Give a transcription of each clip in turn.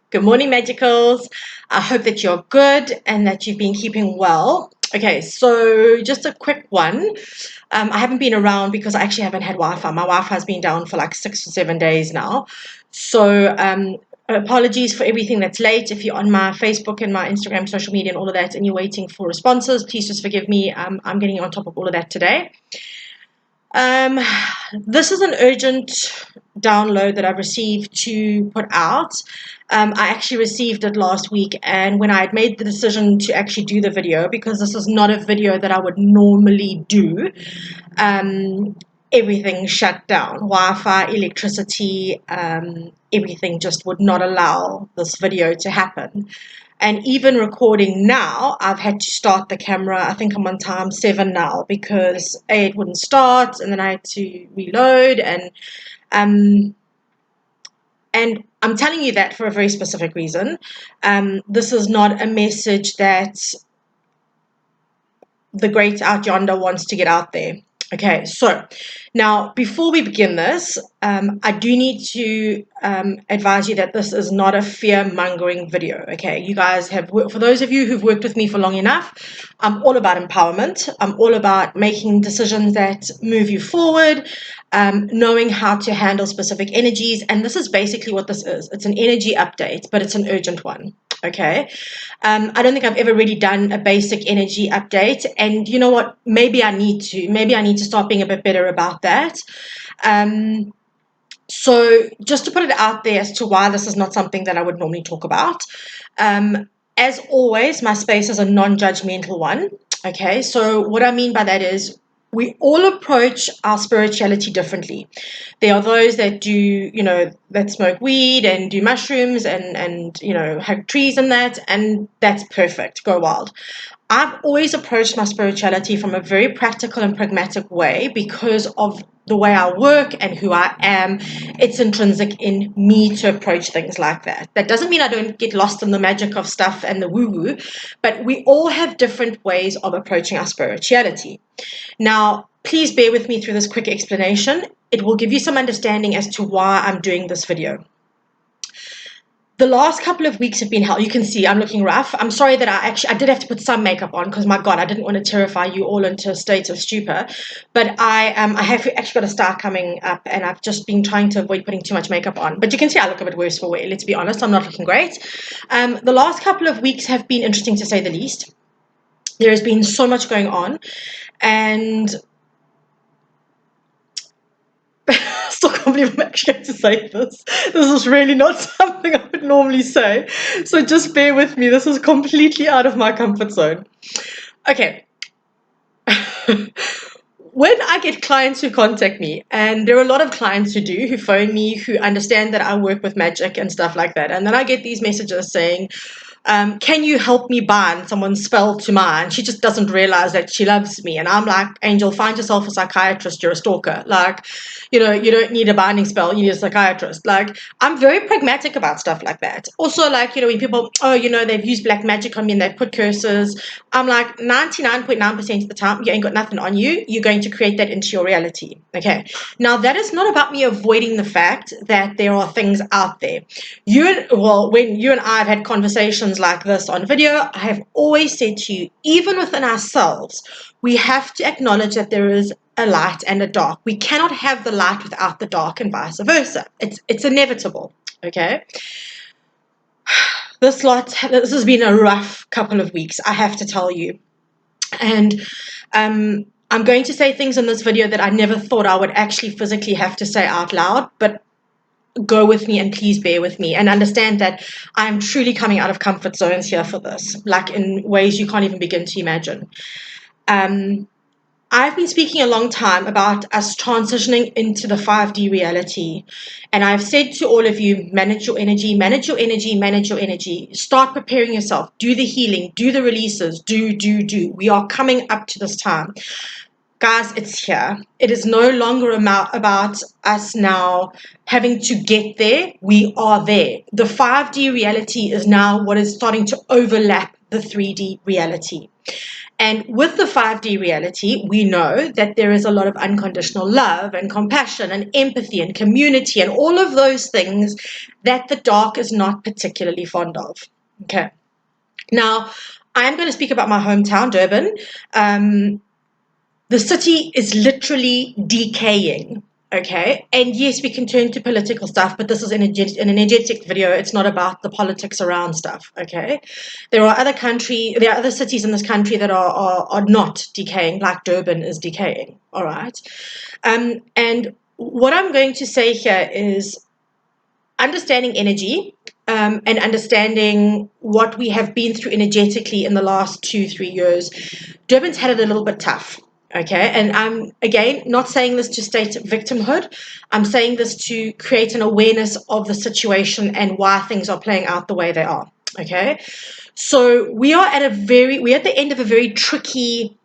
Good morning, Magicals. I hope that you're good and that you've been keeping well. Okay, so just a quick one. I haven't been around because I actually haven't had Wi-Fi. My Wi-Fi has been down for like 6 or 7 days now. So apologies for everything that's late. If you're on my Facebook and my Instagram, social media and all of that, and you're waiting for responses, please just forgive me. I'm getting on top of all of that today. This is an urgent download that I've received to put out. I actually received it last week, and when I had made the decision to actually do the video, because this is not a video that I would normally do, everything shut down. Wi-Fi, electricity, everything just would not allow this video to happen. And even recording now, I've had to start the camera. I think I'm on time 7 now because it wouldn't start, and then I had to reload. And I'm telling you that for a very specific reason. This is not a message that the great out yonder wants to get out there. Okay, so now before we begin this, I do need to advise you that this is not a fear-mongering video. Okay, you guys have, for those of you who've worked with me for long enough, I'm all about empowerment. I'm all about making decisions that move you forward, knowing how to handle specific energies, and this is basically what this is. It's an energy update, but it's an urgent one. Okay, I don't think I've ever really done a basic energy update, and you know what? Maybe I need to start being a bit better about that. So just to put it out there as to why this is not something that I would normally talk about. As always, my space is a non-judgmental one. Okay, so what I mean by that is we all approach our spirituality differently. There are those that do, that smoke weed and do mushrooms and hug trees and that's perfect. Go wild. I've always approached my spirituality from a very practical and pragmatic way because of the way I work and who I am. It's intrinsic in me to approach things like that. That doesn't mean I don't get lost in the magic of stuff and the woo-woo, but we all have different ways of approaching our spirituality. Now, please bear with me through this quick explanation. It will give you some understanding as to why I'm doing this video. The last couple of weeks have been hell. You can see I'm looking rough. I'm sorry that I did have to put some makeup on because, my God, I didn't want to terrify you all into a state of stupor. But I have actually got a star coming up, and I've just been trying to avoid putting too much makeup on. But you can see I look a bit worse for wear. Let's be honest, I'm not looking great. The last couple of weeks have been interesting to say the least. There has been so much going on, and I still can't believe I'm actually going to say this. This is really not something I would normally say. So just bear with me. This is completely out of my comfort zone. Okay. When I get clients who contact me, and there are a lot of clients who phone me, who understand that I work with magic and stuff like that, and then I get these messages saying, can you help me bind someone's spell to mine? She just doesn't realize that she loves me. And I'm like, Angel, find yourself a psychiatrist. You're a stalker. Like, you don't need a binding spell. You need a psychiatrist. Like, I'm very pragmatic about stuff like that. Also, like, when people, they've used black magic on me and they've put curses. I'm like, 99.9% of the time, you ain't got nothing on you. You're going to create that into your reality. Okay. Now, that is not about me avoiding the fact that there are things out there. When you and I have had conversations like this on video, I have always said to you, even within ourselves, we have to acknowledge that there is a light and a dark. We cannot have the light without the dark and vice versa. It's inevitable, okay? This has been a rough couple of weeks, I have to tell you. And I'm going to say things in this video that I never thought I would actually physically have to say out loud, but go with me and please bear with me and understand that I'm truly coming out of comfort zones here for this, like in ways you can't even begin to imagine. I've been speaking a long time about us transitioning into the 5D reality, and I've said to all of you, manage your energy, manage your energy, manage your energy. Start preparing yourself, do the healing, do the releases, do. We are coming up to this time. Guys, it's here. It is no longer about us now having to get there. We are there. The 5D reality is now what is starting to overlap the 3D reality. And with the 5D reality, we know that there is a lot of unconditional love and compassion and empathy and community and all of those things that the dark is not particularly fond of. Okay. Now, I'm going to speak about my hometown, Durban. The city is literally decaying. Okay. And yes, we can turn to political stuff, but this is an energetic video. It's not about the politics around stuff. Okay. There are other cities in this country that are not decaying, like Durban is decaying. All right. And what I'm going to say here is understanding energy, and understanding what we have been through energetically in the last 2-3 years. Durban's had it a little bit tough. Okay, and I'm again not saying this to state victimhood. I'm saying this to create an awareness of the situation and why things are playing out the way they are. Okay, so we're at the end of a very tricky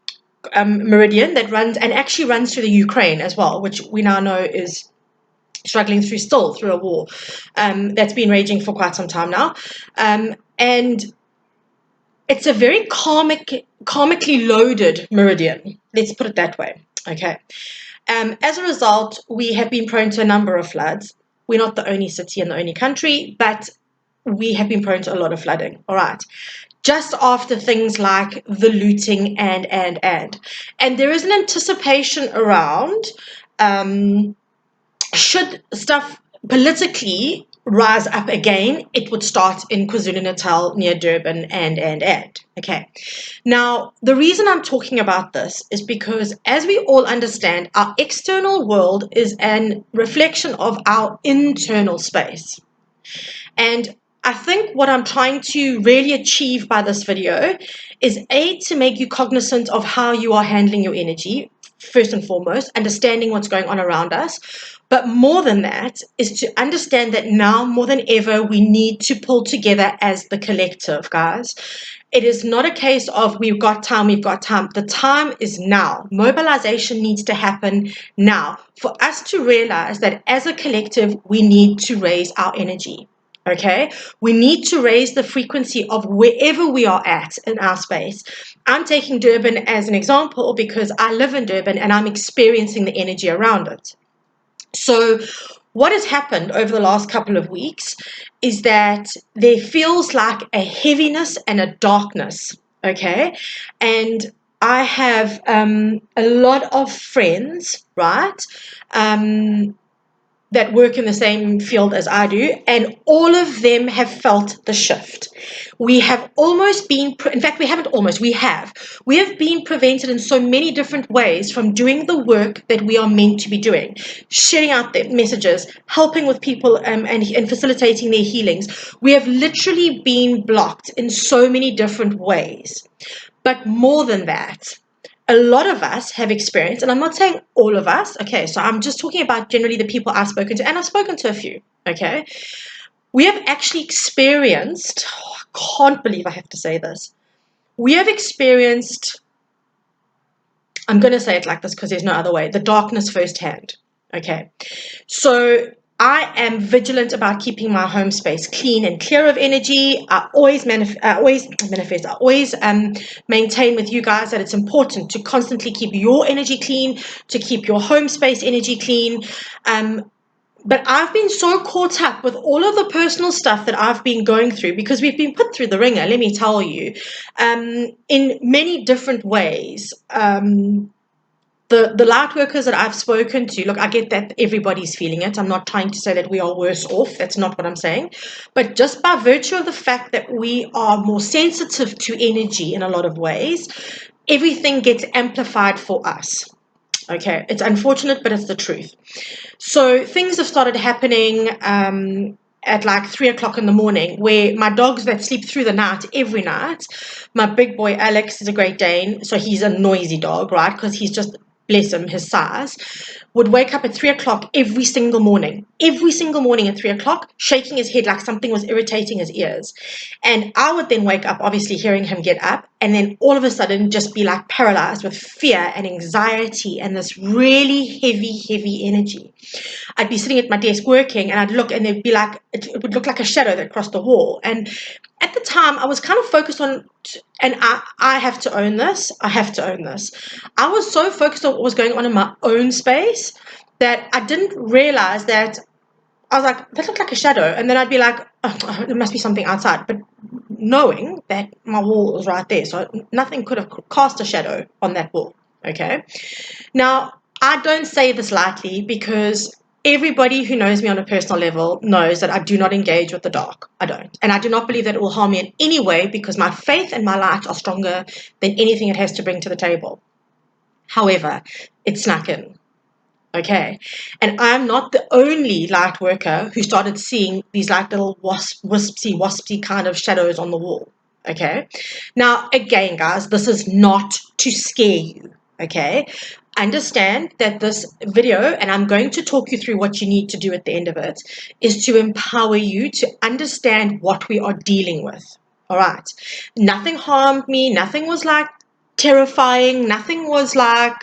meridian that actually runs through the Ukraine as well, which we now know is struggling through a war that's been raging for quite some time now. And it's a very karmically loaded meridian. Let's put it that way. Okay. As a result, we have been prone to a number of floods. We're not the only city and the only country, but we have been prone to a lot of flooding. All right. Just after things like the looting and there is an anticipation around, should stuff politically rise up again, it would start in KwaZulu-Natal near Durban and. Okay. Now, the reason I'm talking about this is because, as we all understand, our external world is a reflection of our internal space. And I think what I'm trying to really achieve by this video is to make you cognizant of how you are handling your energy, first and foremost, understanding what's going on around us. But more than that is to understand that now more than ever, we need to pull together as the collective, guys. It is not a case of we've got time. The time is now. Mobilization needs to happen now for us to realize that as a collective, we need to raise our energy. Okay, we need to raise the frequency of wherever we are at in our space. I'm taking Durban as an example because I live in Durban and I'm experiencing the energy around it. So what has happened over the last couple of weeks is that there feels like a heaviness and a darkness. Okay, and I have a lot of friends, right? That work in the same field as I do, and all of them have felt the shift. We have almost been, in fact, we haven't almost, we have been prevented in so many different ways from doing the work that we are meant to be doing, sharing out the messages, helping with people and facilitating their healings. We have literally been blocked in so many different ways. But more than that, a lot of us have experienced, and I'm not saying all of us, okay, so I'm just talking about generally the people I've spoken to, and I've spoken to a few, okay, we have actually experienced, I can't believe I have to say this, we have experienced, I'm going to say it like this because there's no other way, the darkness firsthand, okay, so I am vigilant about keeping my home space clean and clear of energy. I always maintain with you guys that it's important to constantly keep your energy clean, to keep your home space energy clean. But I've been so caught up with all of the personal stuff that I've been going through because we've been put through the ringer, let me tell you, in many different ways. The light workers that I've spoken to, look, I get that everybody's feeling it. I'm not trying to say that we are worse off. That's not what I'm saying. But just by virtue of the fact that we are more sensitive to energy in a lot of ways, everything gets amplified for us. Okay, it's unfortunate, but it's the truth. So things have started happening at like 3 o'clock in the morning, where my dogs that sleep through the night every night, my big boy Alex is a Great Dane, so he's a noisy dog, right? Because he's just, bless him, his size. would wake up at 3 o'clock every single morning at 3 o'clock, shaking his head like something was irritating his ears. And I would then wake up, obviously hearing him get up, and then all of a sudden just be like paralyzed with fear and anxiety and this really heavy energy. I'd be sitting at my desk working, and I'd look, and there'd be like, it would look like a shadow that crossed the wall. And at the time, I was kind of focused on, and I have to own this. I was so focused on what was going on in my own space that I didn't realize that. I was like, that looked like a shadow. And then I'd be like, oh, there must be something outside. But knowing that my wall was right there, so nothing could have cast a shadow on that wall. Okay. Now, I don't say this lightly, because everybody who knows me on a personal level knows that I do not engage with the dark. I don't. And I do not believe that it will harm me in any way, because my faith and my light are stronger than anything it has to bring to the table. However, it snuck in. Okay. And I'm not the only light worker who started seeing these like little waspy kind of shadows on the wall. Okay. Now, again, guys, this is not to scare you. Okay. Understand that this video, and I'm going to talk you through what you need to do at the end of it, is to empower you to understand what we are dealing with. All right. Nothing harmed me. Nothing was like terrifying. Nothing was like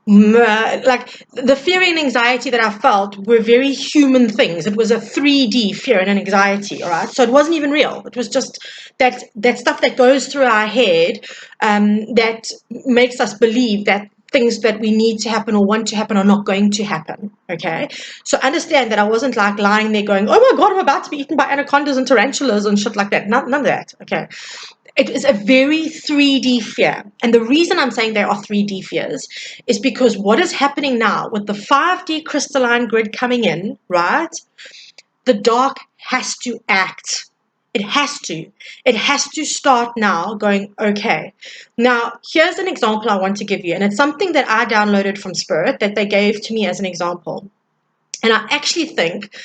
the fear and anxiety that I felt were very human things. It was a 3D fear and an anxiety, all right? So it wasn't even real. It was just that stuff that goes through our head, that makes us believe that things that we need to happen or want to happen are not going to happen, okay? So understand that I wasn't like lying there going, oh my God, I'm about to be eaten by anacondas and tarantulas and shit like that. None of that, okay? It is a very 3D fear. And the reason I'm saying there are 3D fears is because what is happening now with the 5D crystalline grid coming in, right? The dark has to act. It has to. It has to start now going, okay. Now, here's an example I want to give you. And it's something that I downloaded from Spirit that they gave to me as an example. And I actually think,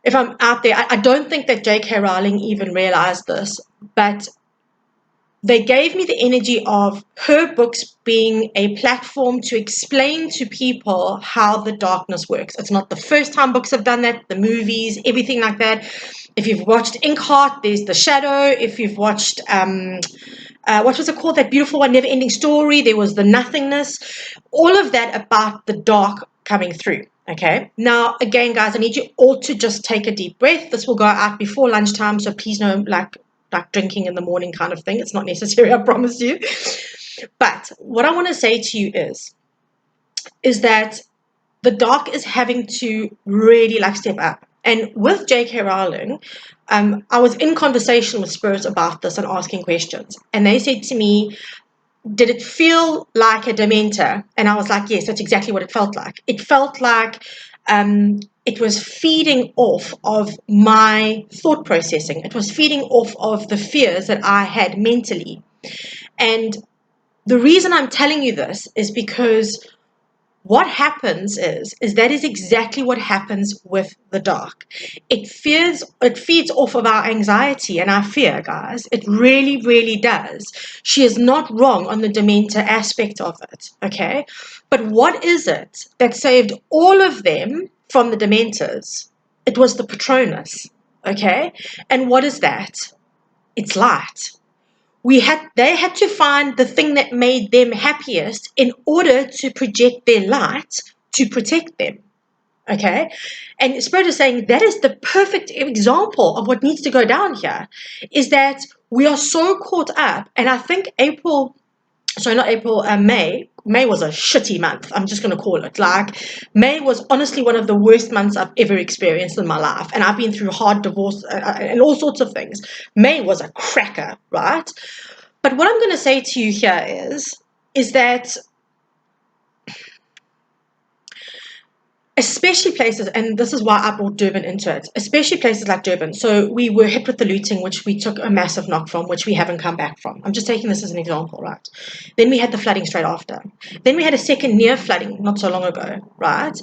if I'm out there, I don't think that J.K. Rowling even realized this, but they gave me the energy of her books being a platform to explain to people how the darkness works. It's not the first time books have done that, the movies, everything like that. If you've watched Inkheart, there's the shadow. If you've watched, what was it called, that beautiful one, Never Ending Story, there was the nothingness. All of that about the dark coming through. Okay. Now, again, guys, I need you all to just take a deep breath. This will go out before lunchtime, so please no, like drinking in the morning kind of thing. It's not necessary, I promise you. But what I want to say to you is that the dark is having to really like step up. And with J.K. Rowling, I was in conversation with Spirit about this and asking questions. And they said to me, did it feel like a Dementor? And I was like, yes, that's exactly what it felt like. It felt like it was feeding off of my thought processing. It was feeding off of the fears that I had mentally. And the reason I'm telling you this is because what happens is that is exactly what happens with the dark. It feeds off of our anxiety and our fear, guys. It really does. She is not wrong on the Dementor aspect of it, okay? But what is it that saved all of them from the Dementors? It was the Patronus, okay? And what is that? It's light. They had to find the thing that made them happiest in order to project their light to protect them. Okay? And Spirit is saying that is the perfect example of what needs to go down here, is that we are so caught up. And I think May was a shitty month. I'm just going to call it. Like, May was honestly one of the worst months I've ever experienced in my life. And I've been through hard divorce and all sorts of things. May was a cracker, right? But what I'm going to say to you here is that especially places, and this is why I brought Durban into it, especially places like Durban. So we were hit with the looting, which we took a massive knock from, which we haven't come back from. I'm just taking this as an example, right? Then we had the flooding straight after. Then we had a second near flooding not so long ago, right?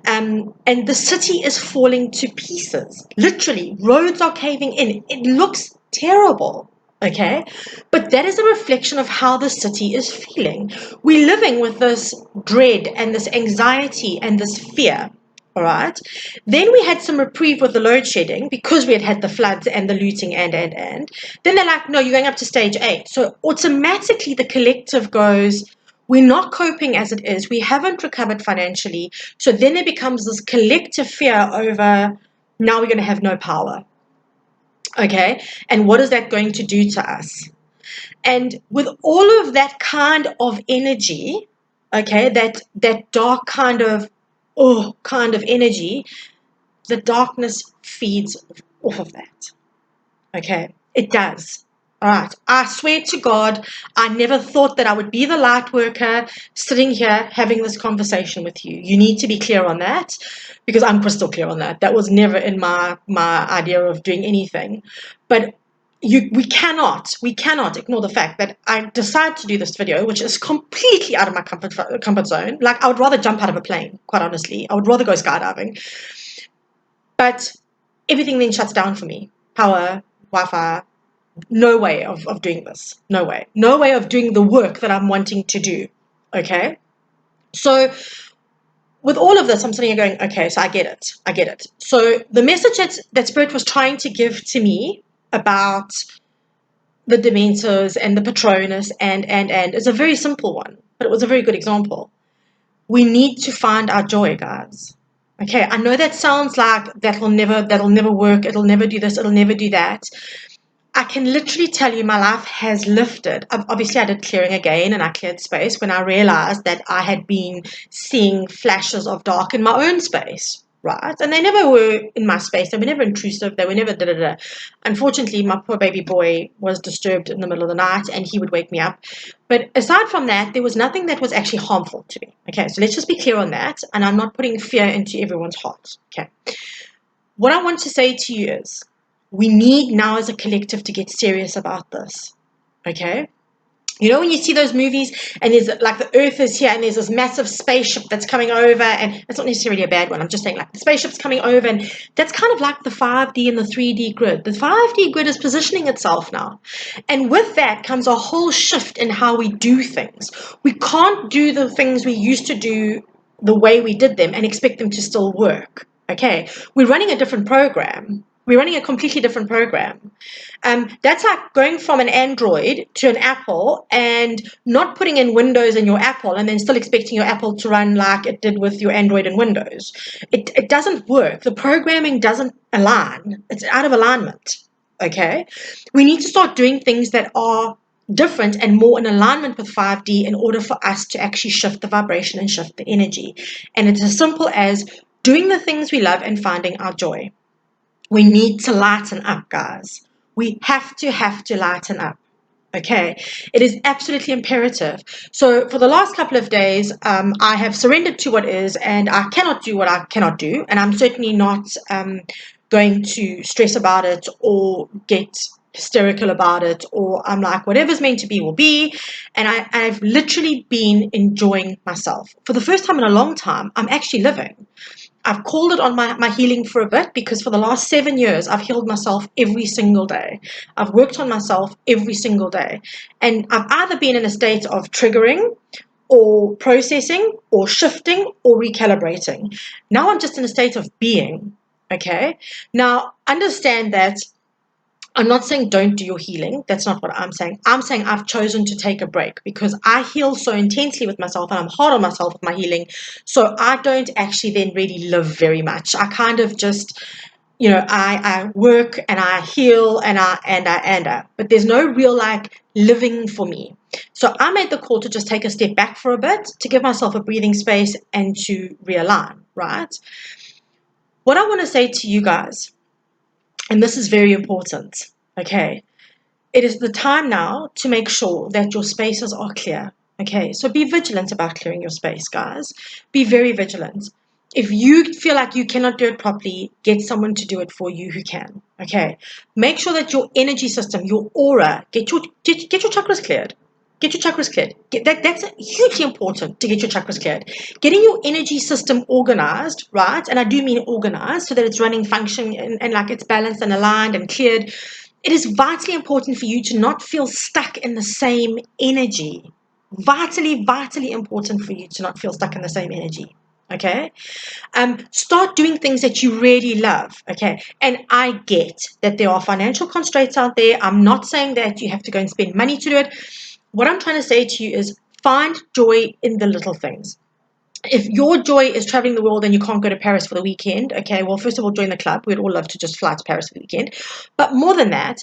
And the city is falling to pieces. Literally, roads are caving in. It looks terrible. Okay, but that is a reflection of how the city is feeling. We're living with this dread and this anxiety and this fear. All right. Then we had some reprieve with the load shedding because we had the floods and the looting and. Then they're like, no, you're going up to stage 8. So automatically the collective goes, we're not coping as it is. We haven't recovered financially. So then there becomes this collective fear over now we're going to have no power. Okay. And what is that going to do to us? And with all of that kind of energy, okay, that dark kind of energy, the darkness feeds off of that. Okay, it does. All right. I swear to God, I never thought that I would be the light worker sitting here having this conversation with you. You need to be clear on that because I'm crystal clear on that. That was never in my idea of doing anything. But we cannot ignore the fact that I decided to do this video, which is completely out of my comfort zone. Like I would rather jump out of a plane, quite honestly. I would rather go skydiving. But everything then shuts down for me. Power, Wi-Fi, no way of doing this. No way. No way of doing the work that I'm wanting to do. Okay? So with all of this, I'm sitting here going, okay, so I get it. I get it. So the message that Spirit was trying to give to me about the Dementors and the Patronus and is a very simple one, but it was a very good example. We need to find our joy, guys. Okay, I know that sounds like that'll never work, it'll never do this, it'll never do that. I can literally tell you my life has lifted. Obviously, I did clearing again and I cleared space when I realized that I had been seeing flashes of dark in my own space, right? And they never were in my space. They were never intrusive. They were never da-da-da. Unfortunately, my poor baby boy was disturbed in the middle of the night and he would wake me up. But aside from that, there was nothing that was actually harmful to me. Okay, so let's just be clear on that. And I'm not putting fear into everyone's heart. Okay. What I want to say to you is, we need now as a collective to get serious about this. Okay? You know when you see those movies and there's like the earth is here and there's this massive spaceship that's coming over, and it's not necessarily a bad one, I'm just saying like the spaceship's coming over, and that's kind of like the 5D and the 3D grid. The 5D grid is positioning itself now. And with that comes a whole shift in how we do things. We can't do the things we used to do the way we did them and expect them to still work. Okay? We're running a different program. We're running a completely different program. That's like going from an Android to an Apple and not putting in Windows in your Apple and then still expecting your Apple to run like it did with your Android and Windows. It doesn't work. The programming doesn't align. It's out of alignment. Okay? We need to start doing things that are different and more in alignment with 5D in order for us to actually shift the vibration and shift the energy. And it's as simple as doing the things we love and finding our joy. We need to lighten up, guys. We have to lighten up. Okay, it is absolutely imperative. So for the last couple of days, I have surrendered to what is, and I cannot do what I cannot do, and I'm certainly not going to stress about it or get hysterical about it, or I'm like, whatever's meant to be will be. And I've literally been enjoying myself. For the first time in a long time, I'm actually living. I've called it on my healing for a bit because for the last 7 years, I've healed myself every single day. I've worked on myself every single day. And I've either been in a state of triggering or processing or shifting or recalibrating. Now I'm just in a state of being. Okay. Now understand that I'm not saying don't do your healing. That's not what I'm saying. I'm saying I've chosen to take a break because I heal so intensely with myself and I'm hard on myself with my healing. So I don't actually then really live very much. I kind of just, I work and I heal and I. But there's no real like living for me. So I made the call to just take a step back for a bit, to give myself a breathing space and to realign, right? What I want to say to you guys, and this is very important, okay? It is the time now to make sure that your spaces are clear, okay? So be vigilant about clearing your space, guys. Be very vigilant. If you feel like you cannot do it properly, get someone to do it for you who can, okay? Make sure that your energy system, your aura, get your chakras cleared. Get your chakras cleared. That's hugely important to get your chakras cleared. Getting your energy system organized, right? And I do mean organized so that it's running, functioning, and like it's balanced and aligned and cleared. it is vitally important for you to not feel stuck in the same energy. Vitally, vitally important for you to not feel stuck in the same energy. Okay. Start doing things that you really love. Okay. And I get that there are financial constraints out there. I'm not saying that you have to go and spend money to do it. What I'm trying to say to you is find joy in the little things. If your joy is traveling the world and you can't go to Paris for the weekend, okay, well, first of all, join the club. We'd all love to just fly to Paris for the weekend. But more than that,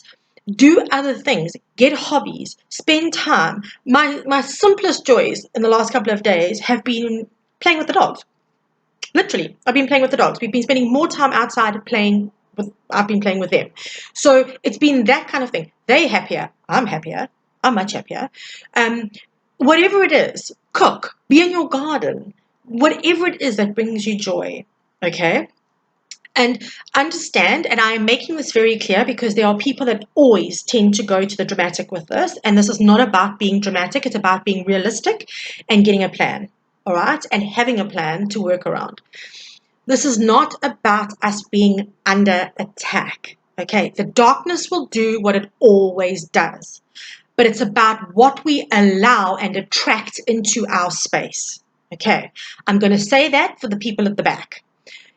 do other things, get hobbies, spend time. My simplest joys in the last couple of days have been playing with the dogs. Literally, I've been playing with the dogs. We've been spending more time outside playing with. I've been playing with them, so it's been that kind of thing. They're happier. I'm happier. I'm much happier. Um, Whatever it is, cook. Be in your garden. Whatever it is that brings you joy. Okay. And understand, and I am making this very clear because there are people that always tend to go to the dramatic with this. And this is not about being dramatic, it's about being realistic and getting a plan. All right. And having a plan to work around. This is not about us being under attack. Okay. The darkness will do what it always does, but it's about what we allow and attract into our space. Okay. I'm going to say that for the people at the back.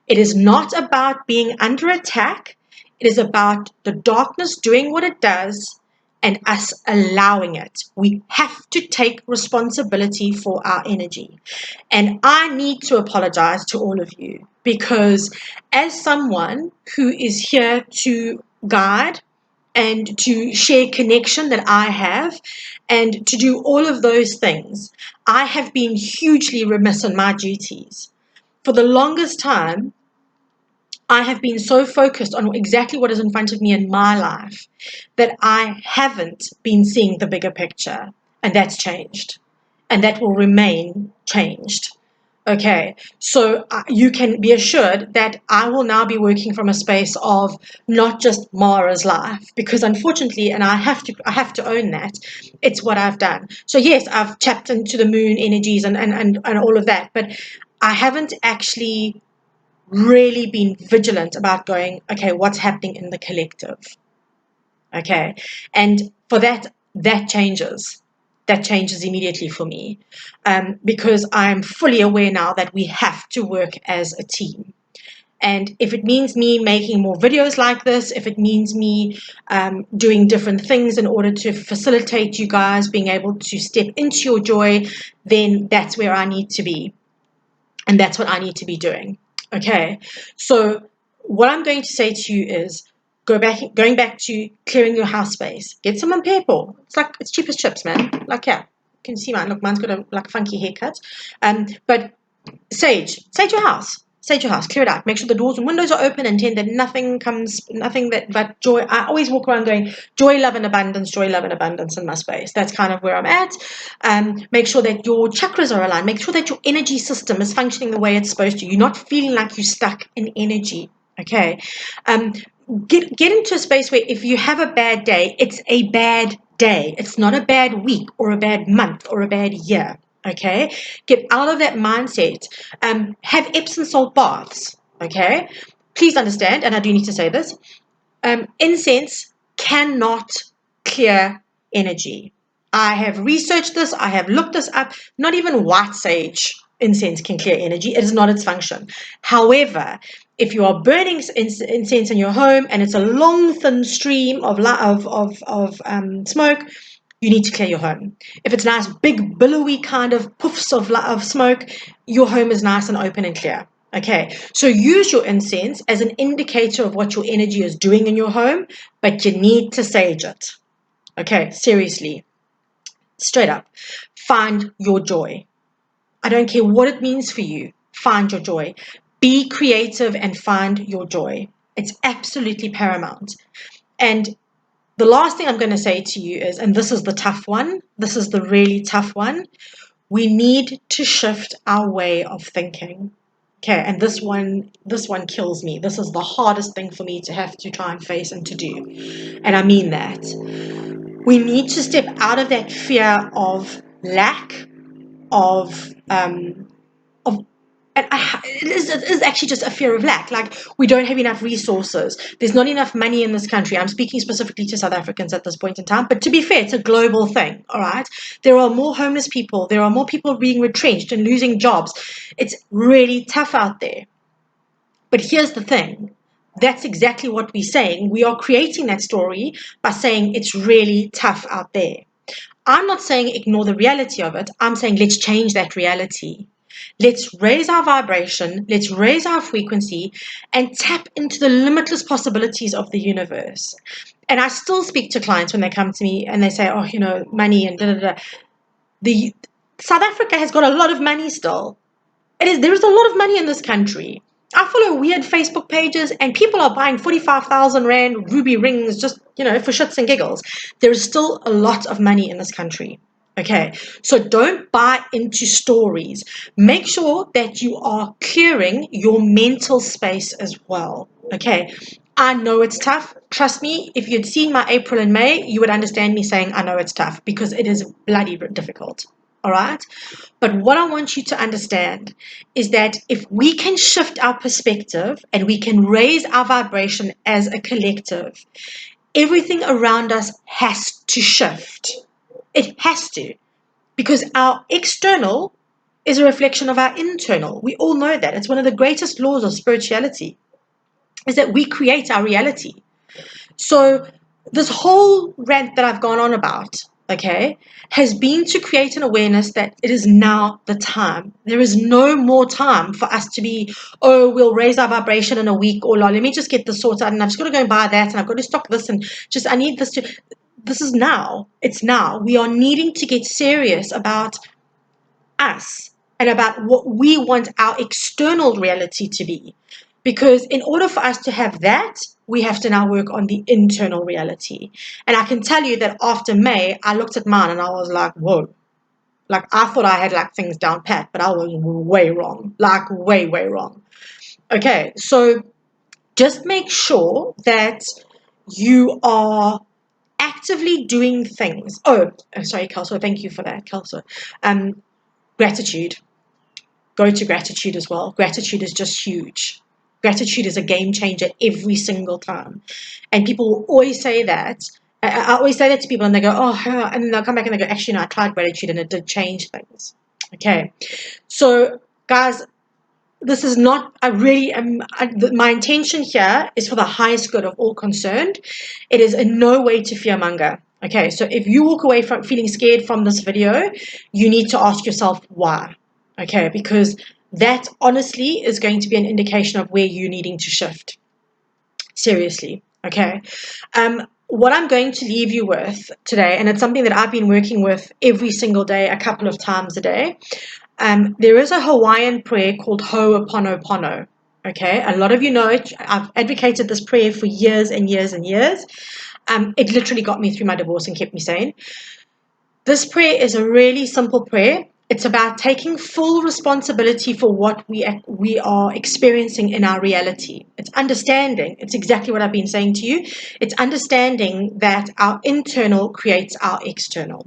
It is not about being under attack. It is about the darkness doing what it does and us allowing it. We have to take responsibility for our energy. And I need to apologize to all of you because, as someone who is here to guide and to share connection that I have and to do all of those things, I have been hugely remiss in my duties. For the longest time, I have been so focused on exactly what is in front of me in my life that I haven't been seeing the bigger picture. And that's changed. And that will remain changed. Okay, so you can be assured that I will now be working from a space of not just Mara's life, because unfortunately, and I have to own that, it's what I've done. So yes, I've tapped into the moon energies and all of that, but I haven't actually really been vigilant about going, okay, what's happening in the collective? Okay. And for that, that changes. That changes immediately for me because I'm fully aware now that we have to work as a team. And if it means me making more videos like this, if it means me doing different things in order to facilitate you guys being able to step into your joy, then that's where I need to be. And that's what I need to be doing. Okay. So what I'm going to say to you is going back to clearing your house space. Get some purple. It's cheap as chips, man. Like, yeah. You can see mine. Look, mine's got a funky haircut. But sage your house. Sage your house, clear it out. Make sure the doors and windows are open and tend that nothing but joy. I always walk around going, joy, love, and abundance in my space. That's kind of where I'm at. Make sure that your chakras are aligned. Make sure that your energy system is functioning the way it's supposed to. You're not feeling like you're stuck in energy. Okay. Get into a space where if you have a bad day, it's a bad day. It's not a bad week or a bad month or a bad year. Okay, get out of that mindset. Have Epsom salt baths. Okay, please understand, and I do need to say this: incense cannot clear energy. I have researched this. I have looked this up. Not even white sage incense can clear energy. It is not its function. However, if you are burning incense in your home and it's a long, thin stream of smoke, you need to clear your home. If it's nice, big, billowy kind of puffs of smoke, your home is nice and open and clear. Okay, so use your incense as an indicator of what your energy is doing in your home, but you need to sage it. Okay, seriously, straight up, find your joy. I don't care what it means for you. Find your joy. Be creative and find your joy. It's absolutely paramount. And the last thing I'm going to say to you is, and this is the tough one, this is the really tough one, we need to shift our way of thinking. Okay, and this one kills me. This is the hardest thing for me to have to try and face and to do. And I mean that. We need to step out of that fear of lack, of And it is actually just a fear of lack. Like, we don't have enough resources. There's not enough money in this country. I'm speaking specifically to South Africans at this point in time. But to be fair, it's a global thing, all right? There are more homeless people. There are more people being retrenched and losing jobs. It's really tough out there. But here's the thing. That's exactly what we're saying. We are creating that story by saying it's really tough out there. I'm not saying ignore the reality of it. I'm saying let's change that reality. Let's raise our vibration, let's raise our frequency, and tap into the limitless possibilities of the universe. And I still speak to clients when they come to me and they say, oh, money and da da da. The South Africa has got a lot of money still. There is a lot of money in this country. I follow weird Facebook pages and people are buying 45,000 Rand ruby rings just, for shits and giggles. There is still a lot of money in this country. Okay, so don't buy into stories. Make sure that you are clearing your mental space as well. Okay, I know it's tough. Trust me, if you'd seen my April and May, you would understand me saying I know it's tough, because it is bloody difficult. All right. But what I want you to understand is that if we can shift our perspective and we can raise our vibration as a collective, everything around us has to shift. It has to, because our external is a reflection of our internal. We all know that. It's one of the greatest laws of spirituality, is that we create our reality. So this whole rant that I've gone on about, okay, has been to create an awareness that it is now the time. There is no more time for us to be, oh, we'll raise our vibration in a week, or let me just get this sorted out and I've just got to go and buy that and I've got to stock this and just I need this to. This is now. It's now. We are needing to get serious about us and about what we want our external reality to be. Because in order for us to have that, we have to now work on the internal reality. And I can tell you that after May, I looked at mine and I was like, whoa. Like, I thought I had things down pat, but I was way wrong. Way, way wrong. Okay, so just make sure that you are actively doing things. Oh, sorry, Kelso. Thank you for that, Kelso. Gratitude. Go to gratitude as well. Gratitude is just huge. Gratitude is a game changer every single time. And people will always say that. I always say that to people and they go, oh, and then they'll come back and they go, actually, no, I tried gratitude and it did change things. Okay. So, guys, this is not, my intention here is for the highest good of all concerned. It is in no way to fearmonger. Okay. So if you walk away from feeling scared from this video, you need to ask yourself why. Okay, because that honestly is going to be an indication of where you're needing to shift. Seriously, okay? What I'm going to leave you with today, and it's something that I've been working with every single day, a couple of times a day. There is a Hawaiian prayer called Ho'oponopono. Okay, a lot of you know it. I've advocated this prayer for years and years and years. It literally got me through my divorce and kept me sane. This prayer is a really simple prayer. It's about taking full responsibility for what we are experiencing in our reality. It's understanding. It's exactly what I've been saying to you. It's understanding that our internal creates our external.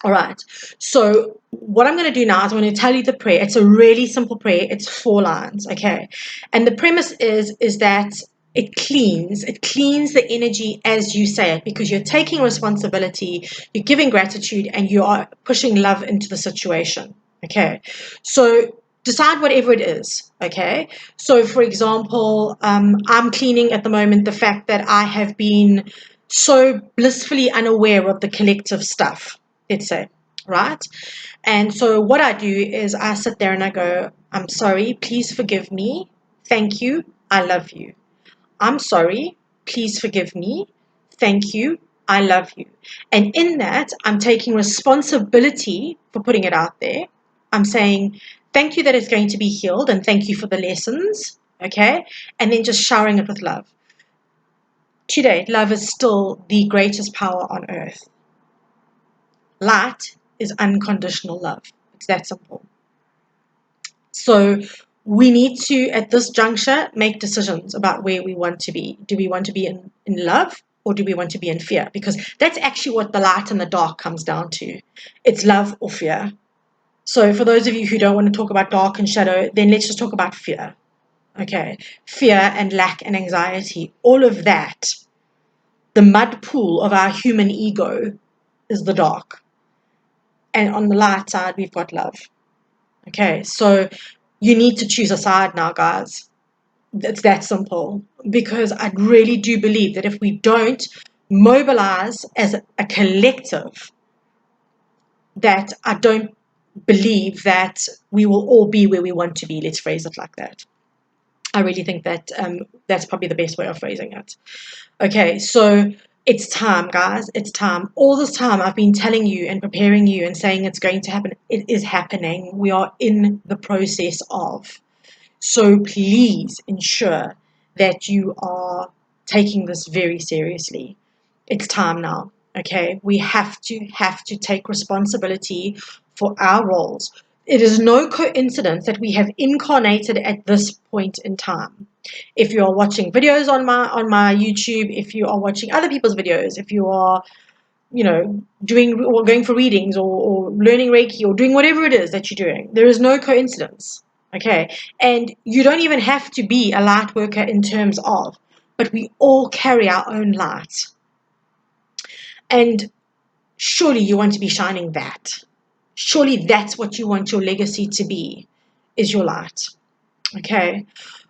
All right. So what I'm going to do now is I'm going to tell you the prayer. It's a really simple prayer. It's 4 lines. Okay. And the premise is that it cleans the energy as you say it, because you're taking responsibility, you're giving gratitude, and you are pushing love into the situation. Okay. So decide whatever it is. Okay. So for example, I'm cleaning at the moment the fact that I have been so blissfully unaware of the collective stuff, let's say, right? And so what I do is I sit there and I go, I'm sorry, please forgive me. Thank you. I love you. I'm sorry, please forgive me. Thank you. I love you. And in that, I'm taking responsibility for putting it out there. I'm saying, thank you that it's going to be healed, and thank you for the lessons. Okay. And then just showering it with love. Today, love is still the greatest power on earth. Light is unconditional love. It's that simple. So we need to, at this juncture, make decisions about where we want to be. Do we want to be in love, or do we want to be in fear? Because that's actually what the light and the dark comes down to. It's love or fear. So for those of you who don't want to talk about dark and shadow, then let's just talk about fear. Okay, fear and lack and anxiety, all of that, the mud pool of our human ego is the dark. And on the light side, we've got love. Okay, so you need to choose a side now, guys. It's that simple. Because I really do believe that if we don't mobilize as a collective, that I don't believe that we will all be where we want to be. Let's phrase it like that. I really think that that's probably the best way of phrasing it. Okay, so it's time, guys. It's time. All this time I've been telling you and preparing you and saying it's going to happen. It is happening. We are in the process of. So please ensure that you are taking this very seriously. It's time now. Okay, we have to take responsibility for our roles. It is no coincidence that we have incarnated at this point in time. If you are watching videos on my YouTube, if you are watching other people's videos, if you are, doing or going for readings or learning Reiki or doing whatever it is that you're doing, there is no coincidence. Okay, and you don't even have to be a light worker in terms of, but we all carry our own light. And surely you want to be shining that. Surely that's what you want your legacy to be, is your light. Okay.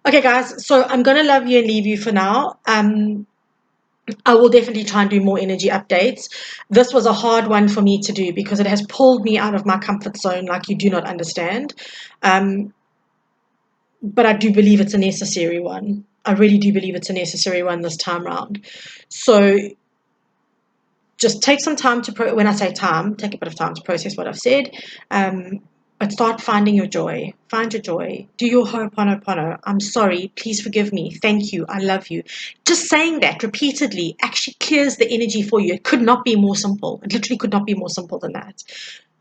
Okay, guys. So I'm gonna love you and leave you for now. I will definitely try and do more energy updates. This was a hard one for me to do because it has pulled me out of my comfort zone like you do not understand. But I do believe it's a necessary one. I really do believe it's a necessary one this time round. So just take some time to, when I say time, take a bit of time to process what I've said. But start finding your joy. Find your joy. Do your Ho'oponopono. I'm sorry. Please forgive me. Thank you. I love you. Just saying that repeatedly actually clears the energy for you. It could not be more simple. It literally could not be more simple than that.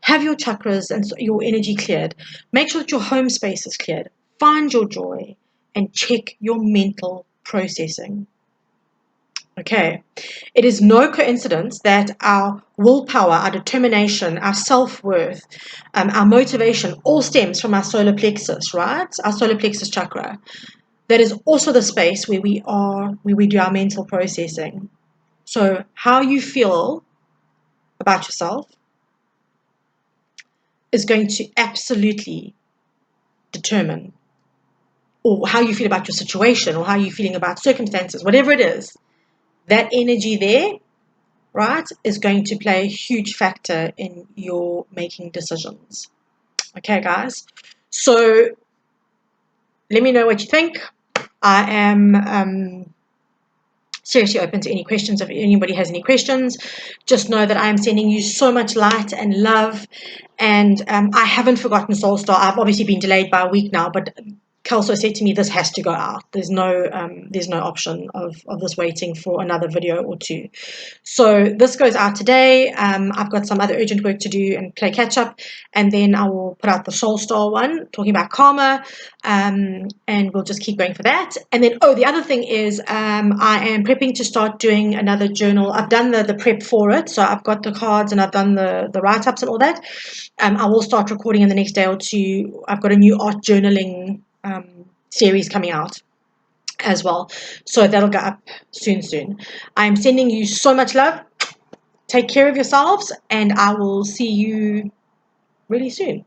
Have your chakras and your energy cleared. Make sure that your home space is cleared. Find your joy and check your mental processing. Okay, it is no coincidence that our willpower, our determination, our self-worth, our motivation all stems from our solar plexus, right? Our solar plexus chakra. That is also the space where we do our mental processing. So how you feel about yourself is going to absolutely determine, or how you feel about your situation, or how you're feeling about circumstances, whatever it is, that energy there, right, is going to play a huge factor in your making decisions. Okay, guys. So let me know what you think. I am seriously open to any questions. If anybody has any questions, just know that I am sending you so much light and love. And I haven't forgotten Soulstar. I've obviously been delayed by a week now, but Kelso said to me, this has to go out. There's no option of this waiting for another video or two. So this goes out today. I've got some other urgent work to do and play catch up, and then I will put out the Soulstar one talking about karma, and we'll just keep going for that. And then, the other thing is, I am prepping to start doing another journal. I've done the prep for it, so I've got the cards and I've done the write-ups and all that. I will start recording in the next day or two. I've got a new art journaling series coming out as well, so that'll go up soon. I'm sending you so much love. Take care of yourselves, and I will see you really soon.